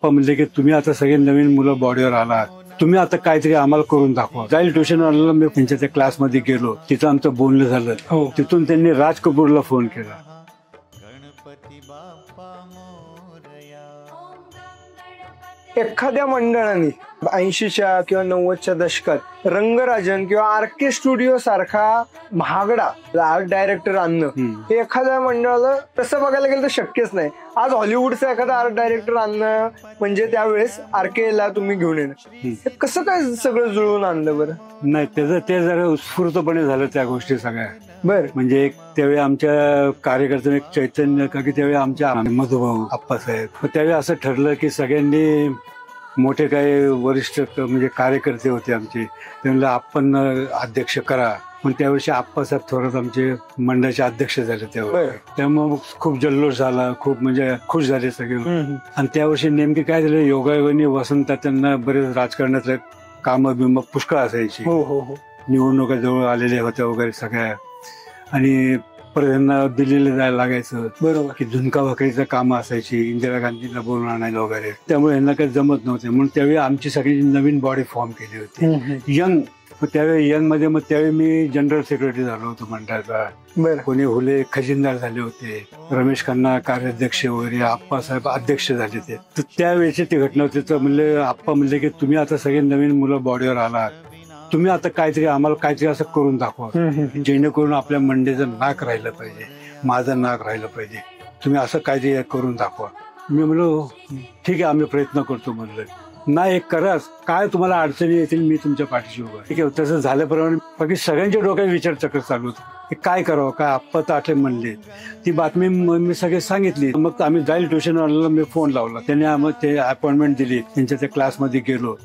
आप्पा म्हणले की तुम्ही आता सगळे नवीन मुलं बॉडीवर आलात, तुम्ही आता काहीतरी आम्हाला करून दाखवा. जाईल ट्युशनवाल्याला मी त्यांच्या त्या क्लासमध्ये गेलो, तिथं आमचं बोलणं झालं. तिथून त्यांनी राज कपूरला फोन केला. एखाद्या मंडळाने 80च्या किंवा 90च्या दशकात रंगराजन किंवा आरके स्टुडिओ सारखा महागडा आर्ट डायरेक्टर आणणं हे एखाद्या मंडळाला तसं बघायला गेलं तर शक्यच नाही. आज हॉलिवूडचा एखादा आर्ट डायरेक्टर आणणं म्हणजे त्यावेळेस आरकेला तुम्ही घेऊन येणं, कसं काय सगळं जुळवून आणलं बरं? नाही, त्याचं ते जरा उत्स्फूर्तपणे झालं त्या गोष्टी सगळ्या. बरं, म्हणजे एक त्यावेळी आमच्या कार्यकर्त्यांनी एक चैतन्य का की त्यावेळी आमच्या मधुभाऊ आप्पासाहेब, त्यावेळी असं ठरलं की सगळ्यांनी मोठे काही वरिष्ठ म्हणजे कार्यकर्ते होते आमचे, त्यांना आपण अध्यक्ष करा. पण त्यावेळी आप्पासाहेब थोरात आमचे मंडळाचे अध्यक्ष झाले त्यावेळी. त्यामुळे खूप जल्लोष झाला, खूप म्हणजे खुश झाले सगळे. आणि त्यावर्षी नेमके काय झालं, योगायोगाने वसंत त्यांना बरेच राजकारणातले कामं बिम पुष्कळ असायची, निवडणुका जवळ आलेल्या होत्या वगैरे सगळ्या. आणि परत यांना दिल्लीला जायला लागायचं. बरोबर, की झुणका भाकरीचं कामं असायची, इंदिरा गांधींना बोलून आणायला वगैरे. त्यामुळे यांना काही जमत नव्हते. म्हणून त्यावेळी आमची सगळी नवीन बॉडी फॉर्म केली होती, यंग. त्यावेळी यंग मध्ये मग त्यावेळी मी जनरल सेक्रेटरी झालो होतो मंडळाचा. कोणी हुले खजिनदार झाले होते, रमेश खन्ना कार्याध्यक्ष वगैरे, आप्पासाहेब अध्यक्ष झाले ते. तर त्यावेळेची ती घटना होती. तर म्हणले आप्पा म्हणले की तुम्ही आता सगळे नवीन मुलं बॉडीवर आलात, तुम्ही आता काहीतरी आम्हाला काहीतरी असं करून दाखवा, जेणेकरून आपल्या मंडळाचं नाक राहिलं पाहिजे, माझं नाक राहिलं पाहिजे. तुम्ही असं काहीतरी करून दाखवा. मी म्हणलो ठीक आहे, आम्ही प्रयत्न करतो. म्हणलं नाही, एक कराच, काय तुम्हाला अडचणी येतील मी तुमच्या पाठीशी उभा. ठीक आहे, तसं झाल्याप्रमाणे बाकी सगळ्यांच्या डोक्यात विचारचक्र चालू होतं, काय करावं, काय आप्पा तर आठले म्हणले. ती बातमी मी सगळे सांगितली. मग आम्ही जाईल ट्युशनवाल्याला मी फोन लावला, त्यांनी आम्हाला ते अपॉइंटमेंट दिली. त्यांच्या त्या क्लासमध्ये गेलो,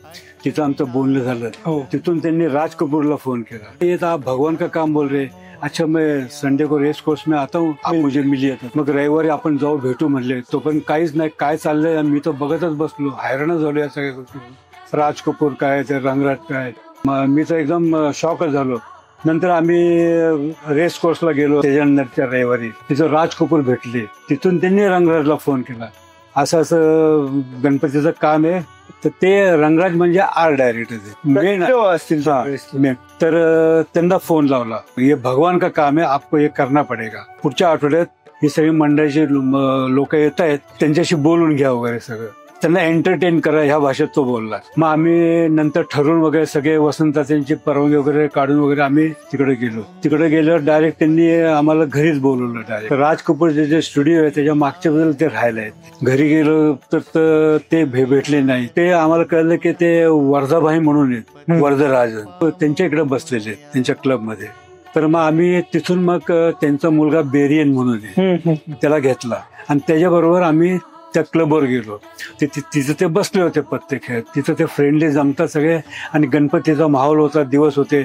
तिथं आमचं बोलणं झालं. तिथून त्यांनी राज कपूरला फोन केला. ये तो आप भगवान का काम बोल रहे, अच्छा मैं संडे को रेस कोर्स में आता हूँ, आप मुझे मिलिए. मग रविवारी आपण जाऊ भेटू म्हणले. तो पण काहीच नाही, काय चाललंय मी तर बघतच बसलो, हैराण झालो या सगळ्या गोष्टी. राज कपूर काय, ते रंगराज काय, मी तर एकदम शॉकच झालो. नंतर आम्ही रेस कोर्सला गेलो त्याच्यानंतरच्या रविवारी, तिथं राज कपूर भेटले. तिथून त्यांनी रंगराजला फोन केला, असं असं गणपतीचं काम आहे. तर ते रंगराज म्हणजे आर्ट डायरेक्टर असतील तर त्यांना फोन लावला, हे भगवान का काम आहे, आपको हे करना पडेगा. पुढच्या आठवड्यात ही सगळी मंडळाची लोक येत आहेत, त्यांच्याशी बोलून घ्या वगैरे सगळं, त्यांना एंटरटेन करा, ह्या भाषेत तो बोलला. मग आम्ही नंतर ठरवून वगैरे सगळे वसंताची परवानगी वगैरे काढून वगैरे आम्ही तिकडे गेलो. तिकडे गेल्यावर डायरेक्ट त्यांनी आम्हाला घरीच बोलवलं. डायरेक्ट राज कपूरचे जे स्टुडिओ आहे त्याच्या मागच्या बाजूला ते राहायला आहेत. घरी गेलो तर ते भेटले नाही. ते आम्हाला कळलं की ते वर्धाबाई म्हणून आहेत, वर्धराजन, त्यांच्या इकडे बसलेले त्यांच्या क्लबमध्ये. तर मग आम्ही तिथून मग त्यांचा मुलगा बेरियन म्हणून आहे, त्याला घेतला आणि त्याच्याबरोबर आम्ही त्या क्लबवर गेलो. तिथं ते बसले होते पत्ते खेळत. तिथं ते फ्रेंडली जमतात सगळे आणि गणपतीचा माहोल होता, दिवस होते,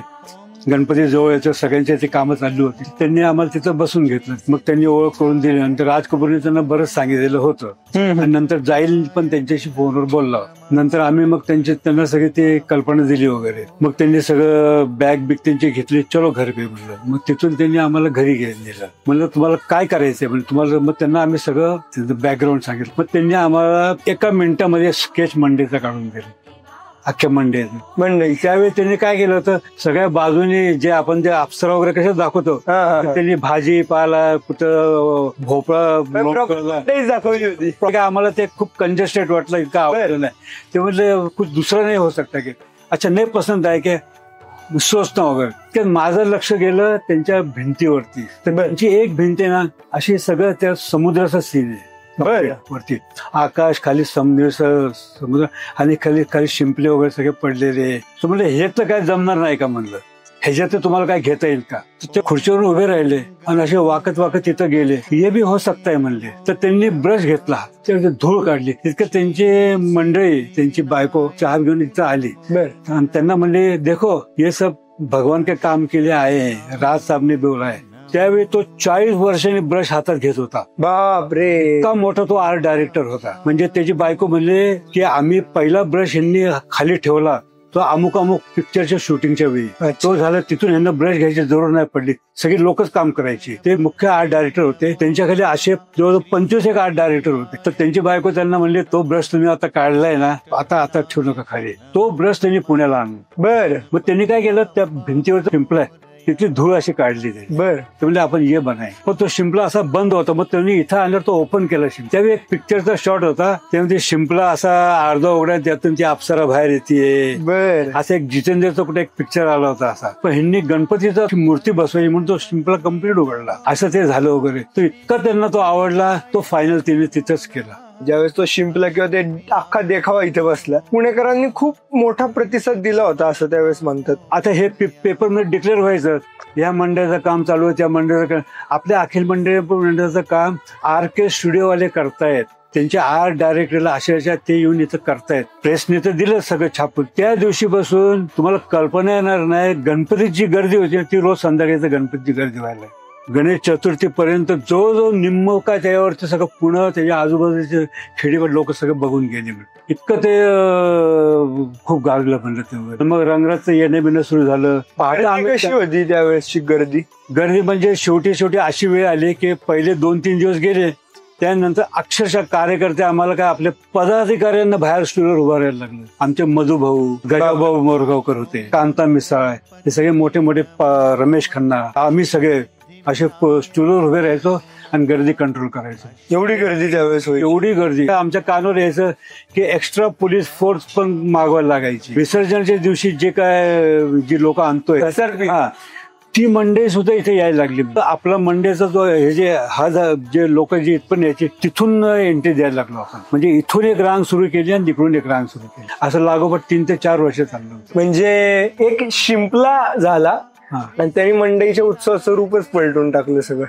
गणपती जवळ यायचं, सगळ्यांची ती कामं चालली होती. त्यांनी आम्हाला तिथं बसून घेतलं. मग त्यांनी ओळख करून दिली. नंतर राज कपूरने त्यांना बरंच सांगितलेलं होतं. आणि नंतर जाईल पण त्यांच्याशी फोनवर बोलला. नंतर आम्ही मग त्यांना सगळी ती कल्पना दिली वगैरे. मग त्यांनी सगळं बॅग बिग त्यांची घेतली, चलो घर पे म्हणलं. मग तिथून त्यांनी आम्हाला घरी नेलं. म्हणलं तुम्हाला काय करायचंय म्हणजे तुम्हाला. मग त्यांना आम्ही सगळं त्यांचं बॅकग्राऊंड सांगितलं. मग त्यांनी आम्हाला एका मिनिटामध्ये स्केच मंडेचा काढून दिलं, अख्ख्या मंडई. त्यावेळी त्यांनी काय केलं होतं, सगळ्या बाजूनी जे आपण जे अप्सरा वगैरे कसं दाखवतो, त्यांनी भाजी पाला कुठं भोपळा दाखवली होती. आम्हाला ते खूप कंजेस्टेड वाटलं, इतकं आवडलं नाही. ते म्हणजे कुछ दुसरं नाही हो सकता की अच्छा नाही पसंत आहे की सोचणं वगैरे. ते माझं लक्ष गेलं त्यांच्या भिंतीवरती. तर त्यांची एक भिंत आहे ना अशी सगळं त्या समुद्राचा सीन आहे, वरती आकाश, खाली समुद्र आणि खाली खाली शिंपले वगैरे सगळे पडलेले. तर म्हणलं हे तर काय जमणार नाही का म्हणलं, ह्याच्यात तुम्हाला काय घेता येईल का. ते खुर्चीवर उभे राहिले आणि असे वाकत वाकत तिथं गेले. हे बी हो सकताय म्हणले. तर त्यांनी ब्रश घेतला, त्यामध्ये धूळ काढली. तितकं त्यांची मंडळी, त्यांची बायको चहा घेऊन इथं आली आणि त्यांना म्हणले देखो ये सब भगवान के काम के लिए आए हैं, राज साहेबने बोला है. त्यावेळी तो 40 वर्षांनी ब्रश हातात घेत होता. बापरे, इतका मोठा तो आर्ट डायरेक्टर होता. म्हणजे त्याची बायको म्हणले की आम्ही पहिला ब्रश यांनी खाली ठेवला तो अमुक अमुक पिक्चरच्या शूटिंगच्या वेळी अच्छा. तो झाला. तिथून यांना ब्रश घ्यायची जरूर नाही पडली. सगळी लोकच काम करायची. ते मुख्य आर्ट डायरेक्टर होते. त्यांच्या खाली असे जवळजवळ 25 एक आर्ट डायरेक्टर होते. तर त्यांची बायको त्यांना म्हणले, तो ब्रश तुम्ही आता काढलाय ना, आता ठेवू नका खाली. तो ब्रश त्यांनी पुण्याला आणला. बर मग त्यांनी काय केलं, त्या भिंतीवर शिंपला तिथली धूळ अशी काढली. ते बर म्हणजे आपण ये बनाय. पण तो शिंपला असा बंद होता. मग त्यांनी इथं आणल्यावर तो ओपन केला शिंपला. त्यावेळी एक पिक्चरचा शॉट होता. त्यामध्ये शिंपला असा अर्धा उघडा, त्यातून ती अप्सरा बाहेर येते. बर असं एक जितेंद्रचा कुठे एक पिक्चर आला होता असा. पण ह्यांनी गणपतीचा मूर्ती बसवायची म्हणून तो शिंपला कम्प्लीट उघडला. असं ते झालं वगैरे. तो इतका त्यांना तो आवडला. तो फायनल तिने तिथंच केला. ज्यावेळेस तो शिंपला किंवा ते अख्खा देखावा इथे बसला, पुणेकरांनी खूप मोठा प्रतिसाद दिला होता असं त्यावेळेस म्हणतात. आता हे पेपरमध्ये डिक्लेअर व्हायचं, या मंडळाचं काम चालू आहे, त्या मंडळाचं काम. आपल्या अखिल मंडळाचं काम RK स्टुडिओवाले करतायत. त्यांच्या आर्ट डायरेक्टरला अशा ते येऊन इथं करतायत. प्रेसने तर दिलं सगळं छापून. त्या दिवशी बसून तुम्हाला कल्पना येणार नाही, गणपतीची गर्दी होती ती रोज संध्याकाळी गणपतीची गर्दी व्हायला. गणेश चतुर्थीपर्यंत जो निम्म काय त्याच्यावरती सगळं पुणे त्याच्या आजूबाजूचे खेडीवर लोक सगळं बघून गेले. इतकं ते खूप गाजलं म्हणलं ते. मग रंगराजचं येणं बिणं सुरू झालं. पहाटे कशी होती त्यावेळेसची गर्दी? गर्दी म्हणजे शेवटी अशी वेळ आली की पहिले 2-3 दिवस गेले. त्यानंतर अक्षरशः कार्यकर्ते आम्हाला काय आपल्या पदाधिकाऱ्यांना बाहेर स्टूलवर उभा राहायला लागले. आमचे मधुभाऊ, गजाभाऊ मोरगावकर होते, कांता मिसाळ, हे सगळे मोठे मोठे रमेश खन्ना, आम्ही सगळे असे स्टूलवर उभे राहायचो आणि गर्दी कंट्रोल करायचो. एवढी गर्दी त्यावेळेस होती? एवढी गर्दी. आमच्या कानावर यायचं की एक्स्ट्रा पोलीस फोर्स पण मागवायला लागायची. विसर्जनाच्या दिवशी जी लोक आणतोय ती मंडई सुद्धा इथे यायला लागली. आपला मंडईचा जो हे जे लोक जे इथपर्यंत यायचे तिथून एंट्री द्यायला लागलो आपण. म्हणजे इथून एक रांग सुरू केली आणि तिकडून एक रांग सुरू केली. असं लागोपाठ 3 ते 4 वर्ष चाललं होतं. म्हणजे एक शिंपला झाला आणि त्यांनी मंडईच्या उत्सवाचं रूपच पलटून टाकलं सगळं.